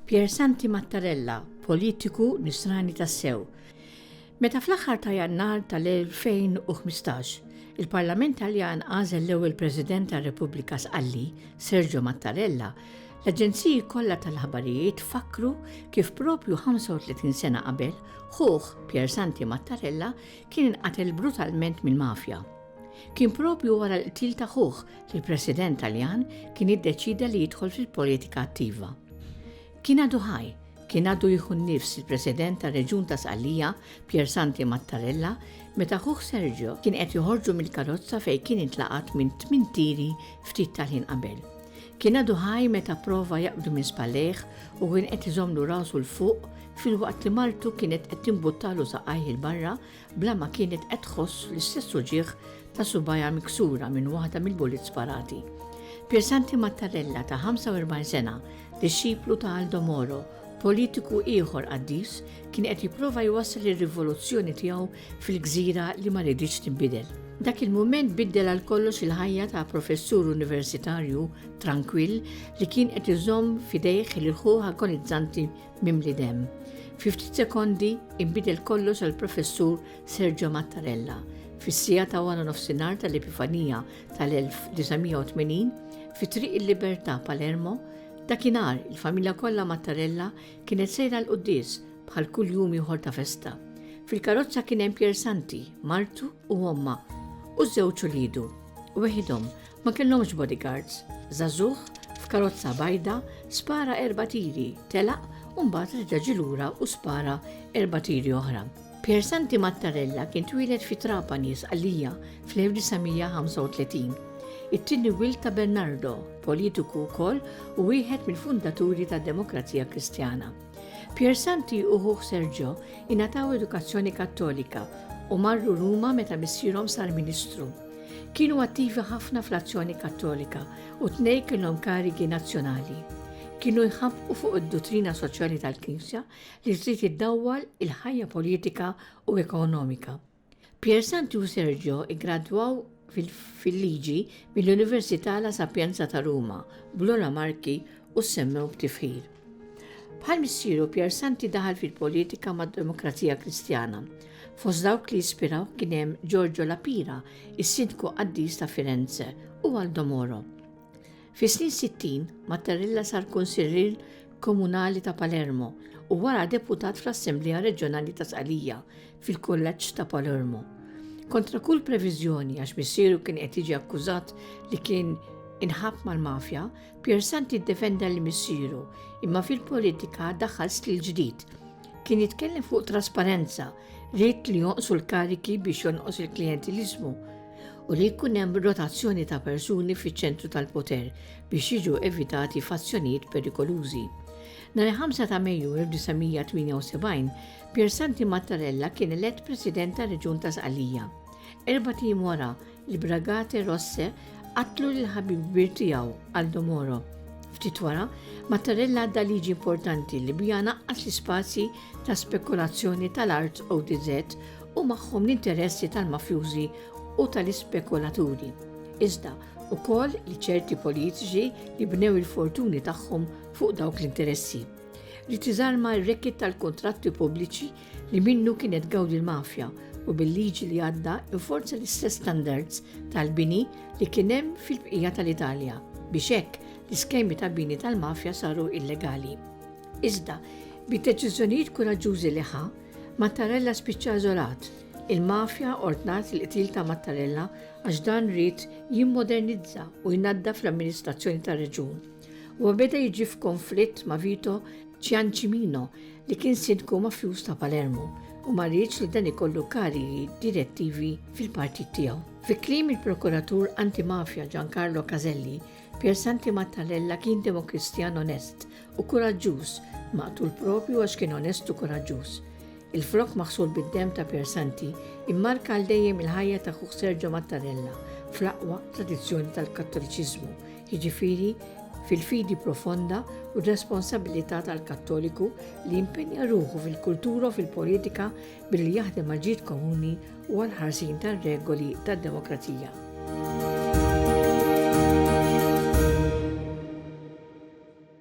Piersanti Mattarella, politiku nisrani tas-sew. Meta fl-aħħar ta' Jannar tal-2015, il-Parlament Taljan għażel l-ewwel President tar-Repubblika Sqalli, Sergio Mattarella, l-Aġenziji kollha tal-ħabarijiet fakru kif propju 35 sena qabel ħuh Piersanti Mattarella kien inqatel brutalment mill-mafja. Kien propju wara l-qtil ta' ħuh li l-President Taljan kien iddeċida li jidħol fil-politika attiva. Kien għadu ħaj, kien għadu jieħu nnifs il-President tar-Reġjun ta' Sqallija, Piersanti Mattarella, meta ħuh Sergio kien qed joħorġu mill-karozza fejn kien intlaqat minn 8 tiri ftit tal-ħin qabel. Kien għadu ħaj meta prova jaqbdu minn spallejh u kien qed iżommlu rasu l-fuq fil-waqt li martu kienet qed timbuttalu saqajh il-barra bla ma kienet qed tħoss l-istess uġigħ ta' subajja miksura minn waħda mill-bullets sparati. Piersanti Mattarella ta' 45 sena, disċiplu ta' Aldo Moro, politiku ieħor qaddis, kien qed jipprova jwassal ir-rivoluzzjoni tiegħu fil-gżira li ma riditx tinbidel. Dak il-mument biddel għal kollox il-ħajja ta' professur universitarju tranquill li kien qed iżomm f'idejh il-ħuħ agonizzanti mimli demm. Fi ftit sekondi inbidel kollox għal professur Sergio Mattarella. Fis-sija ta' wara nofsinhar tal-Epifanija tal-1980 fi triq il-Libertà Palermo, dakinhar il-familja kollha Mattarella kienet sejra l-quddies bħal kull jum ieħor ta' festa. Fil-karozza kien hemm Piersanti, martu u omma u żewġ ulidu. Weħidhom ma kellhomx bodyguards. Żagħżugħ f'karozza bajda spara 4 tiri, telaq u mbagħad reġa' ġie lura u spara 4 tiri oħra. Piersanti Mattarella kien twieled fi Trapani, Sqallija fl-1935. It-tieni wil ta' Bernardo, politiku wkoll u wieħed mill-fundaturi tad-Demokrazija Kristjana. Piersanti u ħuh Sergio ingħataw edukazzjoni kattolika u marru Ruma meta missierhom sar Ministru. Kienu attivi ħafna fl-azzjoni kattolika u tnejn kellhom karigi nazzjonali. Kienu jħabbqu fuq id-dottrina soċjali tal-Knisja li trid iddawwal il-ħajja politika u ekonomika. Piersanti u Sergio iggradwaw fil-liġi mill-Università La Sapienza ta' Ruma, bl-ola marki u semmew b'tifħir. Bħal missieru Piersanti daħal fil-politika mad-Demokrazija Kristjana. Fost dawk li jispiraw kien hemm Giorgio La Pira, is-sindku qaddis ta' Firenze, u Aldo Moro. Fis-snin 60 Mattarella sar kunsillier komunali ta' Palermo u wara deputat fl-Assemblea Reġjonali ta' Sqallija fil-Kulleġġ ta' Palermo. Kontra kull previżjoni għax missieru kien qed jiġi akkużat li kien inħabb mal-mafja, Piersanti ddefenda l-missieru imma fil-politika daħħal stil ġdid. Kien jitkellem fuq trasparenza, ried li jonqsu l-kariki biex jonqos il-klientilizmu u li jkun hemm rotazzjoni ta' persuni fiċ-ċentru tal-poter biex jiġu evitati fazzjonijiet perikolużi. Nhar 5 ta' Mejju 1978, Piersanti Mattarella kien elett President tar-Reġjun ta' Sqallija. 4 tim wara, il-Brigate Rosse qatlu l-ħabib kbir tiegħu Aldo Moro. Ftit wara, Mattarella għadda liġi importanti li bija naqqas l-ispazji ta' spekulazzjoni tal-art ODZ u magħhom l-interessi tal-mafjużi u tal-ispekulaturi. Iżda wkoll li ċerti politiċi li bnew il-fortuni tagħhom fuq dawk l-interessi. Rid iżarma r-rekkit tal-kontratti pubbliċi li minnu kienet gawdi l-mafja u bil-liġi li għadda inforza l-istess standards tal-bini li kien hemm fil-bqija tal-Italja biex hekk l-iskemi ta' bini tal-mafja saru illegali. Iżda, bid-deċiżjonijiet kuraġġużi li ħa, Mattarella spiċċa iżolat. Il-mafja ordnat il-qtil ta' Mattarella għax dan rid jimmodernizza u jnaddaf l-amministrazzjoni tar-reġjun. U beda jiġi f'konflitt ma' Vito Ciancimino li kien sindku mafjuż ta' Palermo u ma rridx li dan ikollu karigi direttivi fil-partit tiegħu. Fi kliem il-prokuratur antimafja Giancarlo Caselli, Piersanti Mattarella kien demokristjan onest u kuraġġuż, maqtul propju għax kien onest u kuraġġuż. Il-frok maħsul bid-dem ta' Piersanti immarka għal dejjem il-ħajja ta' ħuh Sergio Mattarella fl-aqwa tradizzjoni tal-Kattoliċiżmu, jiġifieri fil-fidi profonda u responsabilità tal-Kattoliku li impenja ruħu fil-kultura u fil-politika billi jaħdem għal ġid komuni u għal ħarsin tar-regoli tad-demokrazija.